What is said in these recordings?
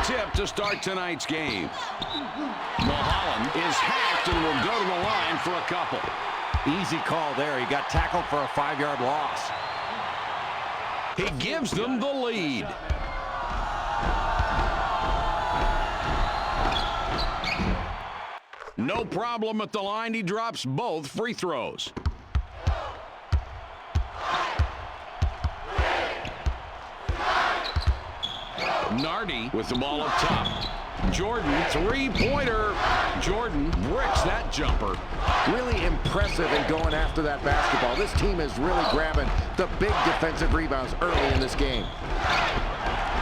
tip to start tonight's game. Mulholland is hacked and will go to the line for a couple. Easy call there. He got tackled for a 5-yard loss. He gives them the lead. No problem at the line. He drops both free throws. Nardi with the ball up top. Jordan, three-pointer. Jordan bricks that jumper. Really impressive in going after that basketball. This team is really grabbing the big defensive rebounds early in this game.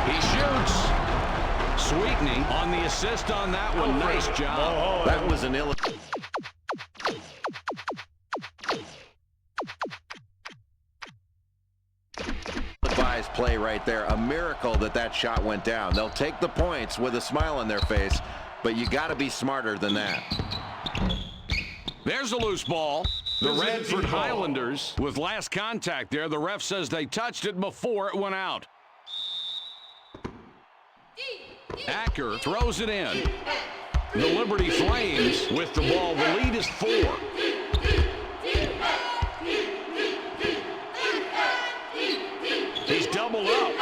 He shoots. Sweetney on the assist on that one. Nice job. That was an ill-advised play right there. A miracle that shot went down. They'll take the points with a smile on their face, but you got to be smarter than that. There's a loose ball. The Radford Highlanders with last contact there. The ref says they touched it before it went out. Acker throws it in. The Liberty Flames with the ball. The lead is 4. He's doubled up.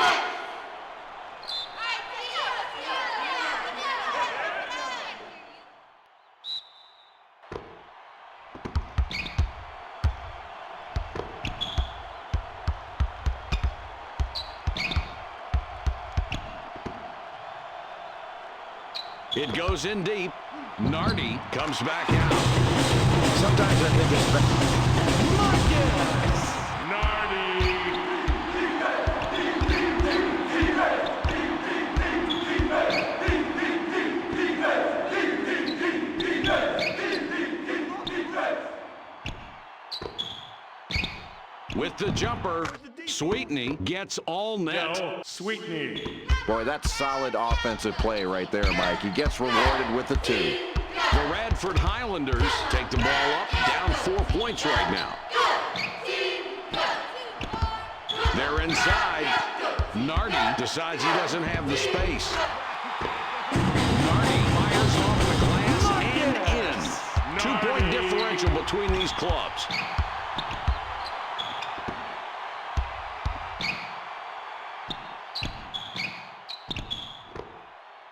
It goes in deep. Nardi comes back out. Sometimes I think it's with the jumper, Sweetney gets all net. Sweetney. Boy, that's solid offensive play right there, Mike. He gets rewarded with the 2. The Radford Highlanders take the ball up, down 4 points right now. They're inside. Nardi decides he doesn't have the space. Nardi fires off the glass and in. 2-point differential between these clubs.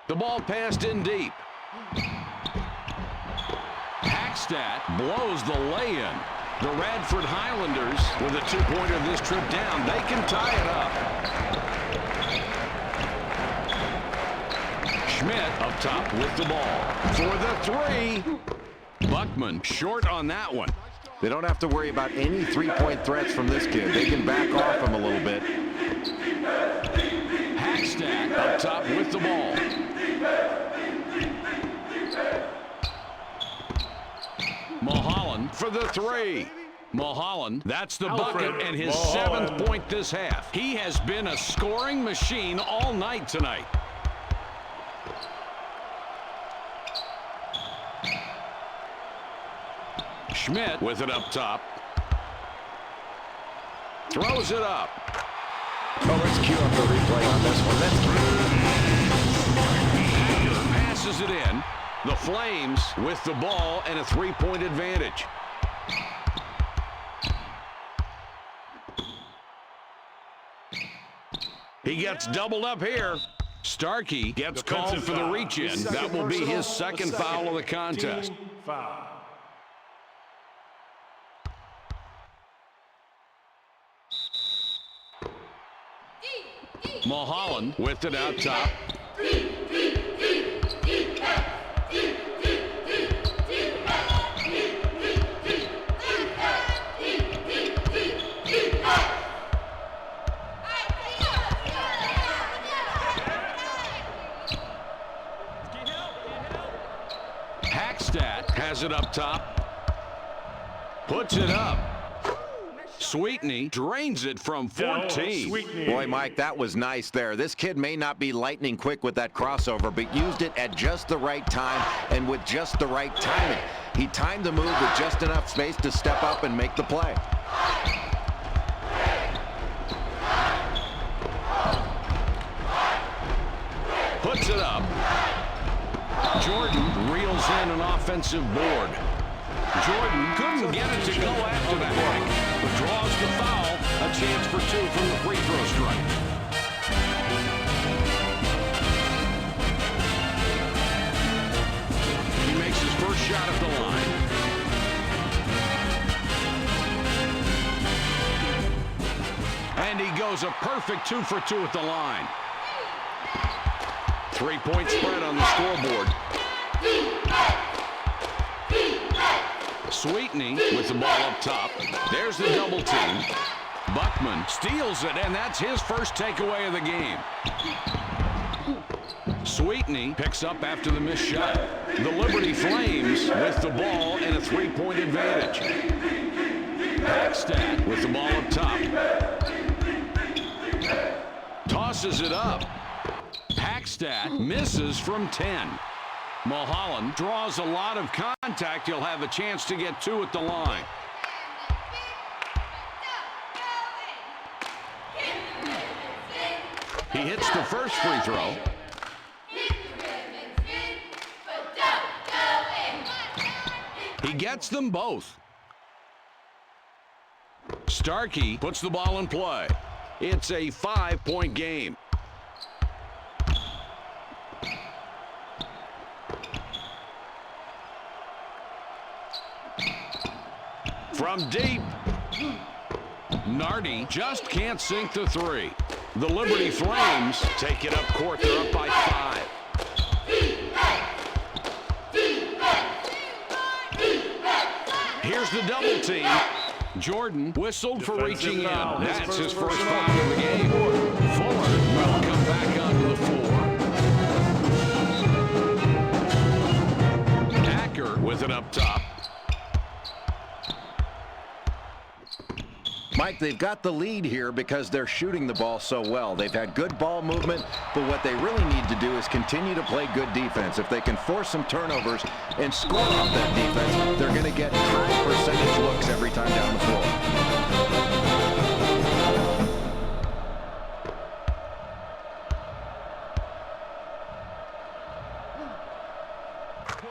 The ball passed in deep. Hackstadt blows the lay-in. The Radford Highlanders with a 2-pointer this trip down. They can tie it up. Schmidt up top with the ball. For the 3. Buckman short on that one. They don't have to worry about any 3-point threats from this kid. They can back off him a little bit. Hackstadt up top with the ball. Mulholland for the 3. Mulholland, that's the bucket and his 7th point this half. He has been a scoring machine all night tonight. Schmidt with it up top. Throws it up. Oh, let's cue up the replay on this one. Acker passes it in. The Flames with the ball and a 3-point advantage. He gets doubled up here. Starkey gets called for the reach-in. That will be his second foul of the contest. Foul. Mulholland with it out top. Hackstadt has it up top. Puts it up. Sweetney drains it from 14. Boy, Mike, that was nice there. This kid may not be lightning quick with that crossover, but used it at just the right time and with just the right timing. He timed the move with just enough space to step up and make the play. Puts it up. Jordan reels in an offensive board. Jordan couldn't get it to go after the hack, but draws the foul. A chance for two from the free throw stripe. He makes his first shot at the line. And he goes a perfect 2 for 2 at the line. 3-point spread on the scoreboard. Sweetney with the ball up top. There's the double team. Buckman steals it, and that's his first takeaway of the game. Sweetney picks up after the missed shot. The Liberty Flames with the ball and a 3-point advantage. Hackstack with the ball up top. Tosses it up. Hackstack misses from 10. Mulholland draws a lot of contact. He'll have a chance to get 2 at the line. He hits the first free throw. He gets them both. Starkey puts the ball in play. It's a 5-point game. From deep, Nardi just can't sink the 3. The Liberty Flames take it up court. They're up by 5. Here's the double team. Jordan whistled for reaching in. That's his first foul of the game. Fuller will come back onto the floor. Acker with it up top. Mike, they've got the lead here because they're shooting the ball so well. They've had good ball movement, but what they really need to do is continue to play good defense. If they can force some turnovers and score off that defense, they're going to get high percentage looks every time down the floor.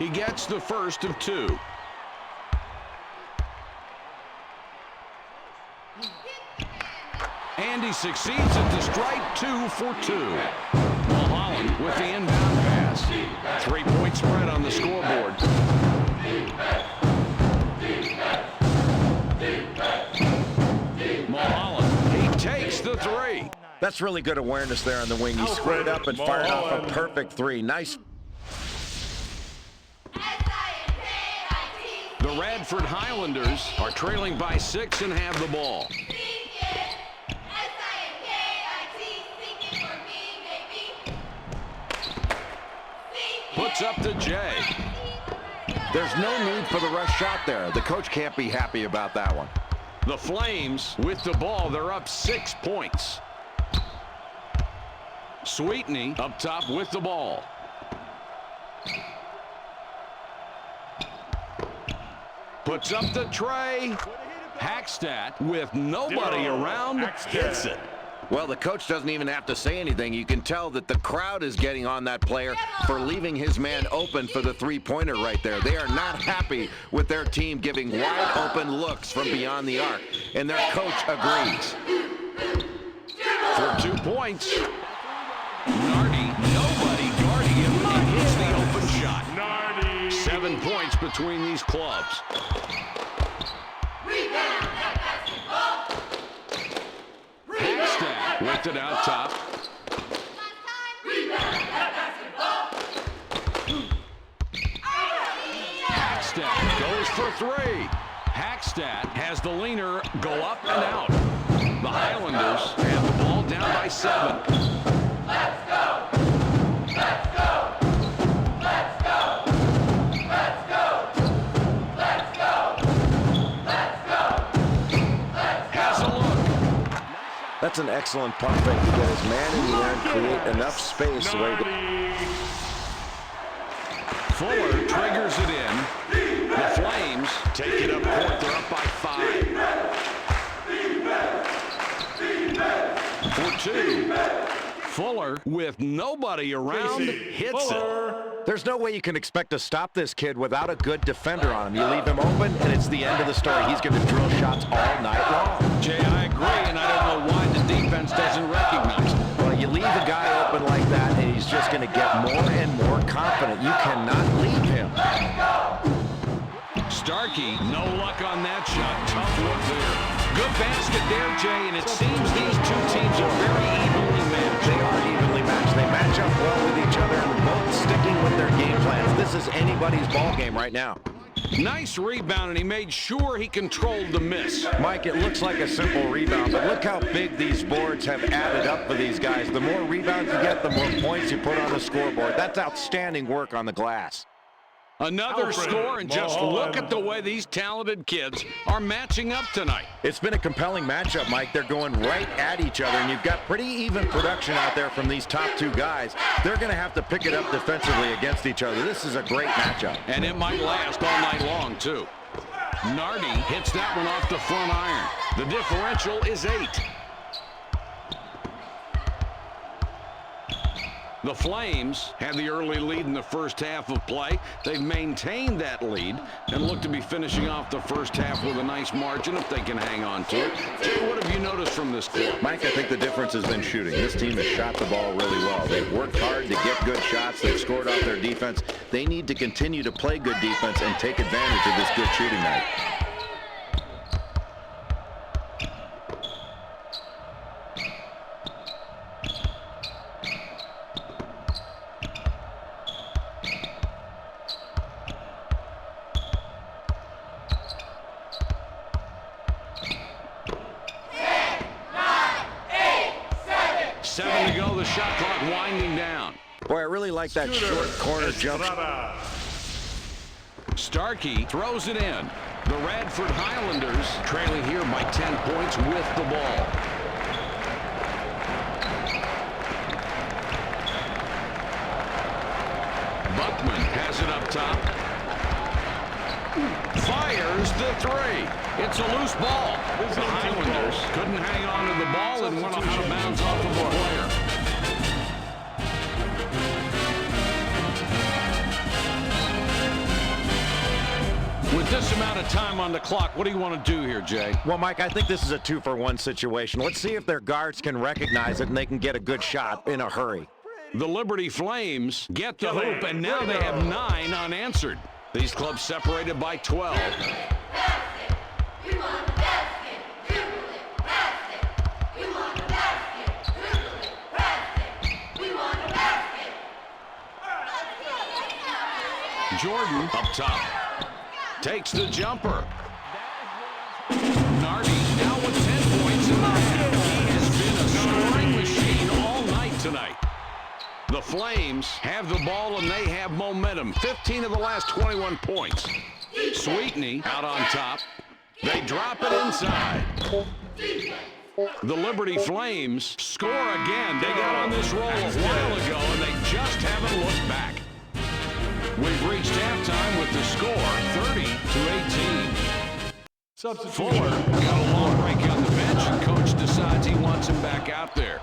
He gets the first of 2. And he succeeds at the strike. 2 for 2. Mulholland with the inbound pass. 3-point spread on the scoreboard. Mulholland, he takes the 3. That's really good awareness there on the wing. He squared up and fired off a perfect 3. Nice. The Radford Highlanders are trailing by 6 and have the ball. Puts up the J. There's no need for the rush shot there. The coach can't be happy about that one. The Flames with the ball. They're up 6 points. Sweetney up top with the ball. Puts up the tray. Hackstack with nobody around hits it. Well, the coach doesn't even have to say anything. You can tell that the crowd is getting on that player for leaving his man open for the 3-pointer right there. They are not happy with their team giving wide open looks from beyond the arc, and their coach agrees. For 2 points, Nardi, nobody guarding him. He hits the open shot. 7 points between these clubs. Hackstack with it out top. Hackstack goes for 3. Hackstack has the leaner go up and out. The Highlanders have the ball down by 7. Let's go! Let's go! Let's go! Let's go! Let's go! Let's go! Has a look. That's an excellent pump fake to get his man in the air and create enough space. Fuller triggers it in. The Flames take it up court. They're up by 5. For 2. Fuller, with nobody around, hits it. There's no way you can expect to stop this kid without a good defender on him. You leave him open, and it's the end of the story. He's going to drill shots all night long. Jay, I agree, and I don't know why the defense doesn't recognize it. Well, you leave a guy open like that, and he's just going to get more and more confident. You cannot leave him. Starkey, no luck on that shot. Tough look there. Good basket there, Jay, and it seems these two teams are very evenly matched. They are evenly matched. They match up well with each other and both sticking with their game plans. This is anybody's ball game right now. Nice rebound, and he made sure he controlled the miss. Mike, it looks like a simple rebound, but look how big these boards have added up for these guys. The more rebounds you get, the more points you put on the scoreboard. That's outstanding work on the glass. Another score, and just look at the way these talented kids are matching up tonight. It's been a compelling matchup, Mike. They're going right at each other, and you've got pretty even production out there from these top two guys. They're going to have to pick it up defensively against each other. This is a great matchup. And it might last all night long, too. Nardi hits that one off the front iron. The differential is 8. The Flames had the early lead in the first half of play. They've maintained that lead and look to be finishing off the first half with a nice margin if they can hang on to it. Jay, what have you noticed from this game? Mike, I think the difference has been shooting. This team has shot the ball really well. They've worked hard to get good shots. They've scored off their defense. They need to continue to play good defense and take advantage of this good shooting night. The shot clock winding down. Boy, I really like that short corner jump. Starkey throws it in. The Radford Highlanders trailing here by 10 points with the ball. Buckman has it up top. Fires the 3. It's a loose ball. The Highlanders couldn't hang on to the ball and went out of bounds off of a player. With this amount of time on the clock, what do you want to do here, Jay? Well, Mike, I think this is a 2-for-1 situation. Let's see if their guards can recognize it and they can get a good shot in a hurry. The Liberty Flames get the hoop, and now they have 9 unanswered. These clubs separated by 12. Jordan up top. Takes the jumper. Nardi now with 10 points in the half. He has been a scoring machine all night tonight. The Flames have the ball and they have momentum. 15 of the last 21 points. Sweetney out on top. They drop it inside. The Liberty Flames score again. They got on this roll a while ago and they just haven't looked back. We've reached halftime with the score 30-18. Fuller got a long break on the bench, and coach decides he wants him back out there.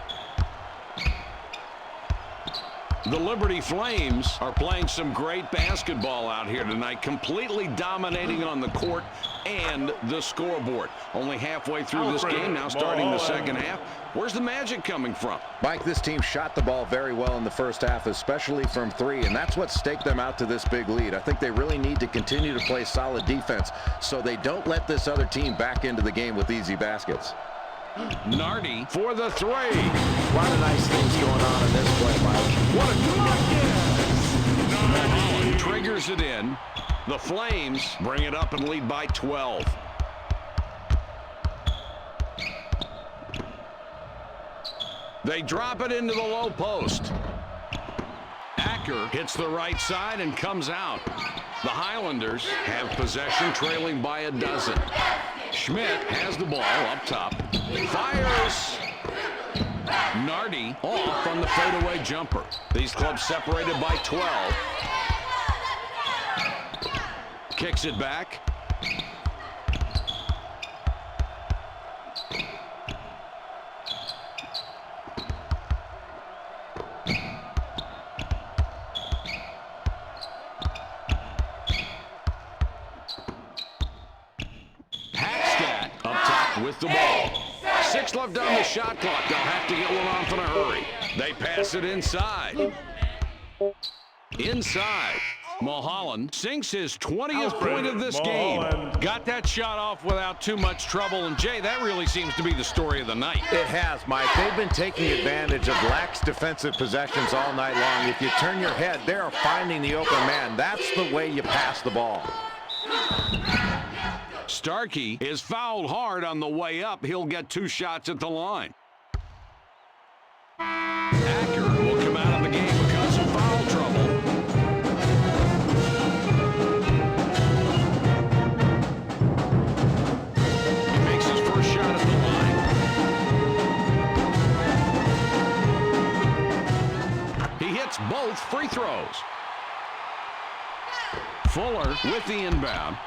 The Liberty Flames are playing some great basketball out here tonight, completely dominating on the court and the scoreboard. Only halfway through this game, now starting the second half. Where's the magic coming from? Mike, this team shot the ball very well in the first half, especially from 3, and that's what staked them out to this big lead. I think they really need to continue to play solid defense so they don't let this other team back into the game with easy baskets. Nardi for the 3. A lot of nice things going on in this play, Mike. What a Holland triggers it in. The Flames bring it up and lead by 12. They drop it into the low post. Acker hits the right side and comes out. The Highlanders have possession, trailing by a dozen. Schmidt has the ball up top. Fires. Nardi off on the fadeaway jumper. These clubs separated by 12. Kicks it back. slowed down the shot clock. They'll have to get one off in a hurry. They pass it inside. Inside. Mulholland sinks his 20th point of this game. Got that shot off without too much trouble. And, Jay, that really seems to be the story of the night. It has, Mike. They've been taking advantage of lax defensive possessions all night long. If you turn your head, they're finding the open man. That's the way you pass the ball. Starkey is fouled hard on the way up. He'll get 2 shots at the line. Acker will come out of the game because of foul trouble. He makes his first shot at the line. He hits both free throws. Fuller with the inbound.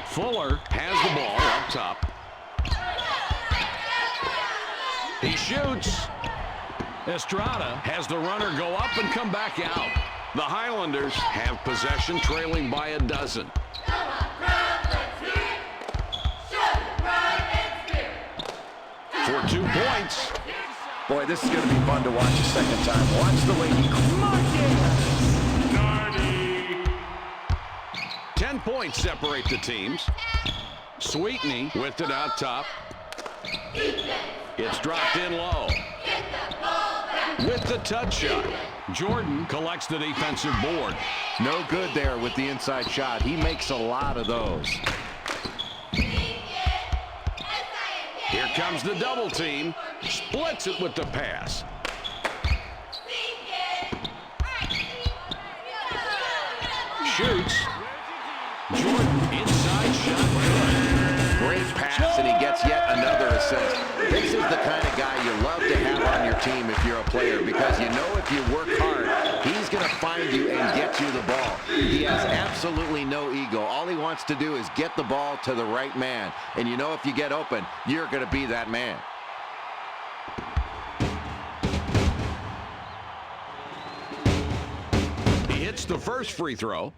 Fuller has the ball up top. He shoots. Estrada has the runner go up and come back out. The Highlanders have possession, trailing by a dozen. For 2 points. Boy, this is going to be fun to watch a second time. Watch the way he... 10 points separate the teams. Sweetney with it out top. It's dropped in low. With the touch shot. Jordan collects the defensive board. No good there with the inside shot. He makes a lot of those. Here comes the double team. Splits it with the pass. Shoots. Jordan inside shot. Great pass, and he gets yet another assist. This is the kind of guy you love to have on your team if you're a player, because you know if you work hard, he's going to find you and get you the ball. He has absolutely no ego. All he wants to do is get the ball to the right man. And you know if you get open, you're going to be that man. He hits the first free throw.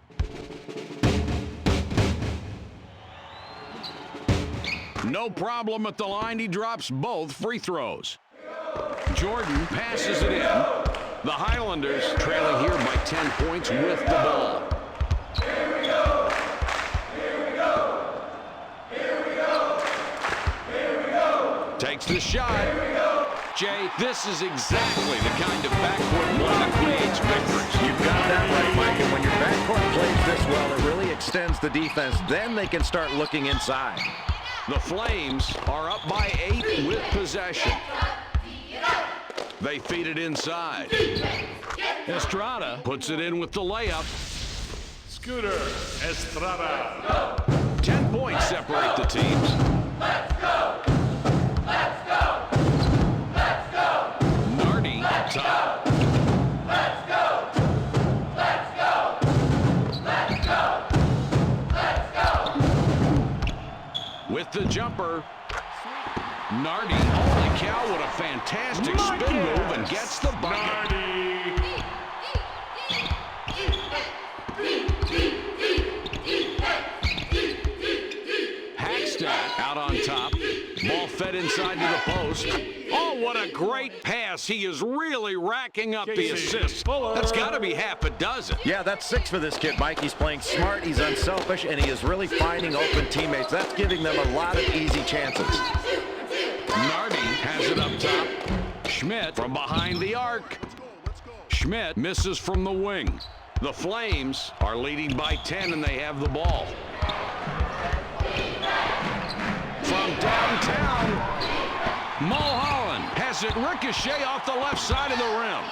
No problem at the line. He drops both free throws. Jordan passes it in. The Highlanders trailing here by 10 points with the ball. Here we go. Here we go. Here we go. Here we go. Takes the shot. Here we go. Jay, this is exactly the kind of backcourt play that creates victories. You've got that right, Mike. And when your backcourt plays this well, it really extends the defense. Then they can start looking inside. The Flames are up by 8 with possession. They feed it inside. Estrada puts it in with the layup. Scooter Estrada. 10 points separate the teams. Let's go. Let's go. Let's go. Nardi up top. Let's go. Let's go. Let's go. Let's go. With the jumper. Nardi, holy cow, what a fantastic spin move, and gets the bucket. Hackstack out on top. Ball fed inside to the post. Oh, what a great pass. He is really racking up the assists. That's got to be half a dozen. Yeah, that's 6 for this kid, Mike. He's playing smart, he's unselfish, and he is really finding open teammates. That's giving them a lot of easy chances. Nardi has it up top. Schmidt from behind the arc. Schmidt misses from the wing. The Flames are leading by 10, and they have the ball. From downtown, Mulholland has it ricochet off the left side of the rim.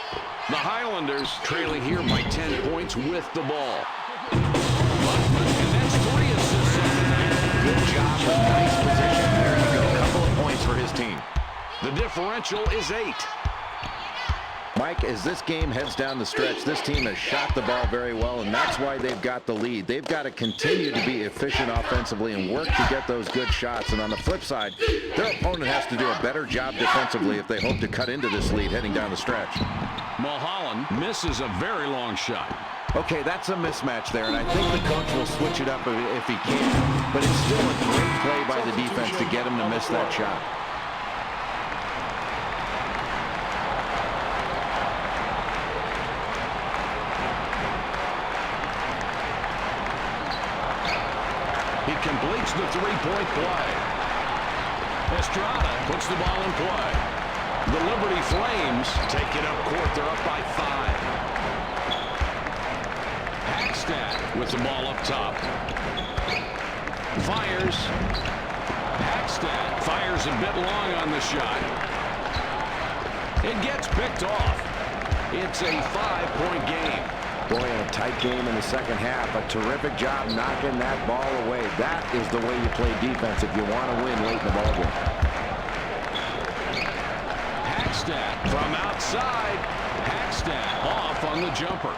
The Highlanders trailing here by 10 points with the ball. Buckman, and that's 3 assists on the night. Good job with nice position. There you go. A couple of points for his team. The differential is 8. Mike, as this game heads down the stretch, this team has shot the ball very well, and that's why they've got the lead. They've got to continue to be efficient offensively and work to get those good shots. And on the flip side, their opponent has to do a better job defensively if they hope to cut into this lead heading down the stretch. Mulholland misses a very long shot. Okay, that's a mismatch there, and I think the coach will switch it up if he can. But it's still a great play by the defense to get him to miss that shot. He completes the three-point play. Estrada puts the ball in play. The Liberty Flames take it up court. They're up by 5. Hackstad with the ball up top. Fires. Hackstad fires a bit long on the shot. It gets picked off. It's a 5-point game. Boy, in a tight game in the second half, a terrific job knocking that ball away. That is the way you play defense if you want to win late in the ballgame. Hackstad from outside. Hackstad off on the jumper.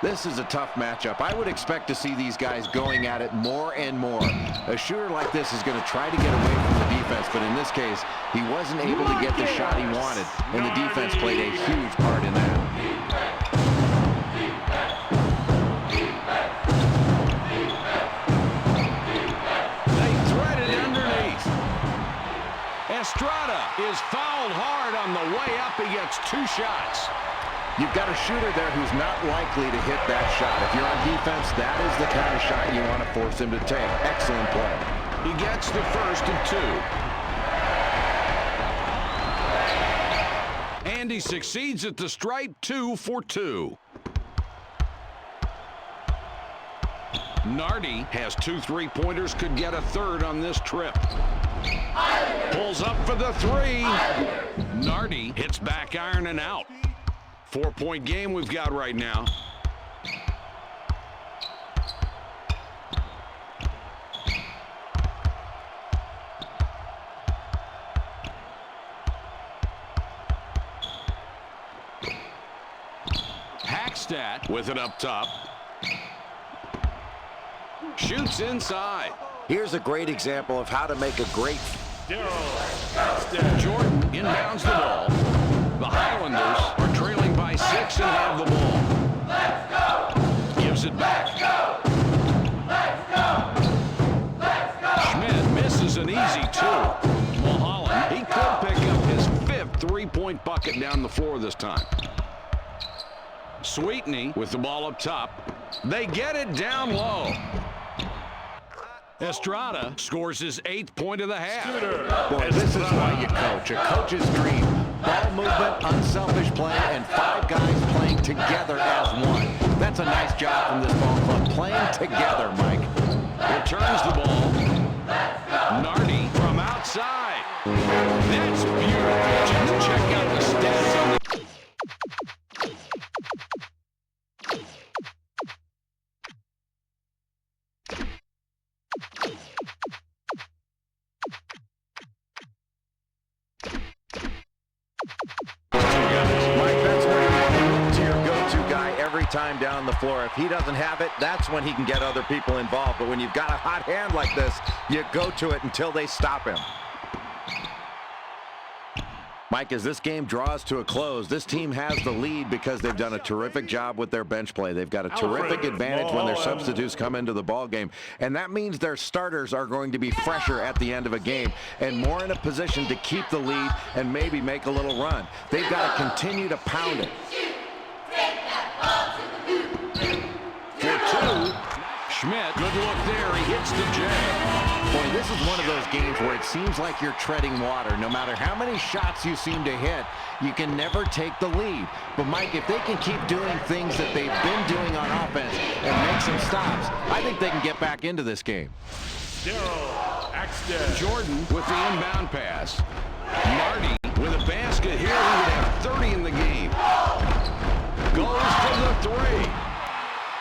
This is a tough matchup. I would expect to see these guys going at it more and more. A shooter like this is going to try to get away from the defense, but in this case, he wasn't able to get the shot he wanted, and the defense played a huge part in that. They thread it underneath. Estrada is fouled hard on the way up. He gets 2 shots. You've got a shooter there who's not likely to hit that shot. If you're on defense, that is the kind of shot you want to force him to take. Excellent play. He gets the first of 2. And he succeeds at the stripe. 2 for 2. Nardi has 2 3-pointers, could get a third on this trip. Pulls up for the 3. Nardi hits back iron and out. 4-point game we've got right now. Hackstad with it up top. Shoots inside. Here's a great example of how to make a great... Jordan inbounds the ball. The Highlanders are trailing by 6 and have the ball. Let's go! Gives it back. Let's go! Let's go! Let's go! Schmidt misses an easy 2. Mulholland, he could pick up his 5th 3-point bucket down the floor this time. Sweetney with the ball up top. They get it down low. Estrada scores his 8th point of the half. Boy, this is why you coach. A coach's dream. Ball movement, unselfish play, and 5 guys playing together as one. That's a nice job from this ball club. Playing together, Mike. Returns the ball. Nardi from outside. That's beautiful. Just check out the stats on the... Mike, that's where you want to look to your go-to guy every time down the floor. If he doesn't have it, that's when he can get other people involved. But when you've got a hot hand like this, you go to it until they stop him. Mike, as this game draws to a close, this team has the lead because they've done a terrific job with their bench play. They've got a terrific advantage when their substitutes come into the ball game, and that means their starters are going to be fresher at the end of a game and more in a position to keep the lead and maybe make a little run. They've got to continue to pound it. For 2, Schmidt, good look there. He hits the J. Boy, this is one of those games where it seems like you're treading water. No matter how many shots you seem to hit, you can never take the lead. But, Mike, if they can keep doing things that they've been doing on offense and make some stops, I think they can get back into this game. Jordan with the inbound pass. Nardi with a basket here. He would have 30 in the game. Goes for the 3.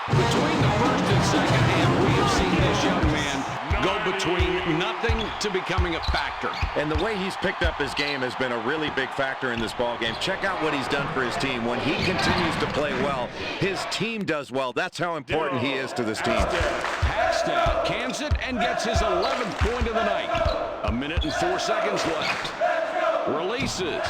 Between the first and second half, we have seen this young man go between nothing to becoming a factor. And the way he's picked up his game has been a really big factor in this ball game. Check out what he's done for his team. When he continues to play well, his team does well. That's how important he is to this team. Hackstad cans it and gets his 11th point of the night. 1 minute and 4 seconds left. Releases.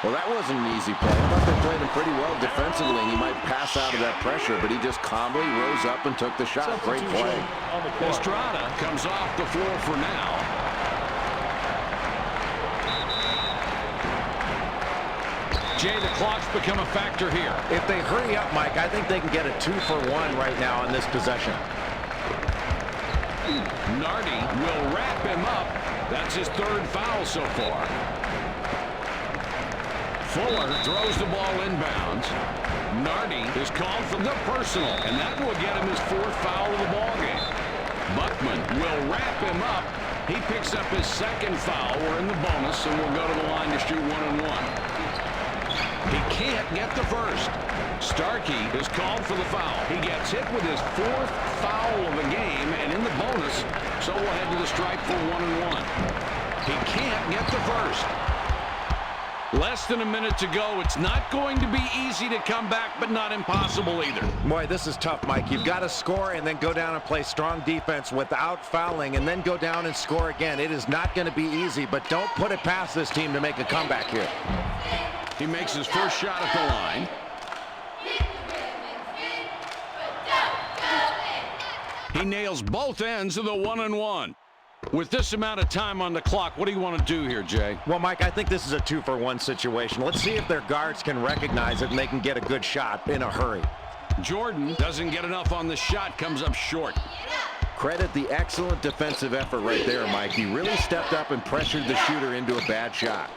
Well, that wasn't an easy play. I thought they played him pretty well defensively, and he might pass out of that pressure, but he just calmly rose up and took the shot. Great play. Estrada comes off the floor for now. Jay, the clock's become a factor here. If they hurry up, Mike, I think they can get a 2-for-1 right now on this possession. Nardi will wrap him up. That's his third foul so far. Fuller throws the ball inbounds. Nardi is called for the personal, and that will get him his fourth foul of the ballgame. Buckman will wrap him up. He picks up his second foul. We're in the bonus, and we'll go to the line to shoot 1-and-1. He can't get the first. Starkey is called for the foul. He gets hit with his fourth foul of the game, and in the bonus, so we'll head to the stripe for 1-and-1. He can't get the first. Less than a minute to go. It's not going to be easy to come back, but not impossible either. Boy, this is tough, Mike. You've got to score and then go down and play strong defense without fouling and then go down and score again. It is not going to be easy, but don't put it past this team to make a comeback here. He makes his first shot at the line. He nails both ends of the 1-and-1. With this amount of time on the clock, what do you want to do here, Jay? Well, Mike, I think this is a 2-for-1 situation. Let's see if their guards can recognize it and they can get a good shot in a hurry. Jordan doesn't get enough on the shot, comes up short. Credit the excellent defensive effort right there, Mike. He really stepped up and pressured the shooter into a bad shot.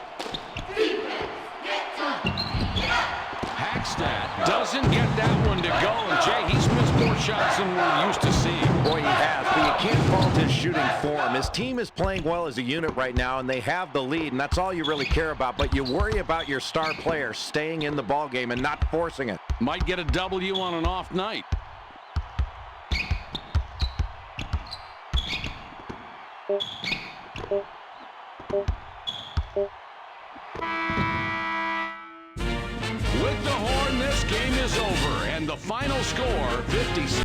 Hackstad doesn't get that one to go, and Jay, he's missed more shots than we're used to seeing. Boy, he has, but you can't fault his shooting form. His team is playing well as a unit right now, and they have the lead, and that's all you really care about. But you worry about your star player staying in the ballgame and not forcing it. Might get a W on an off night. With the horn, this game is over, and the final score, 56.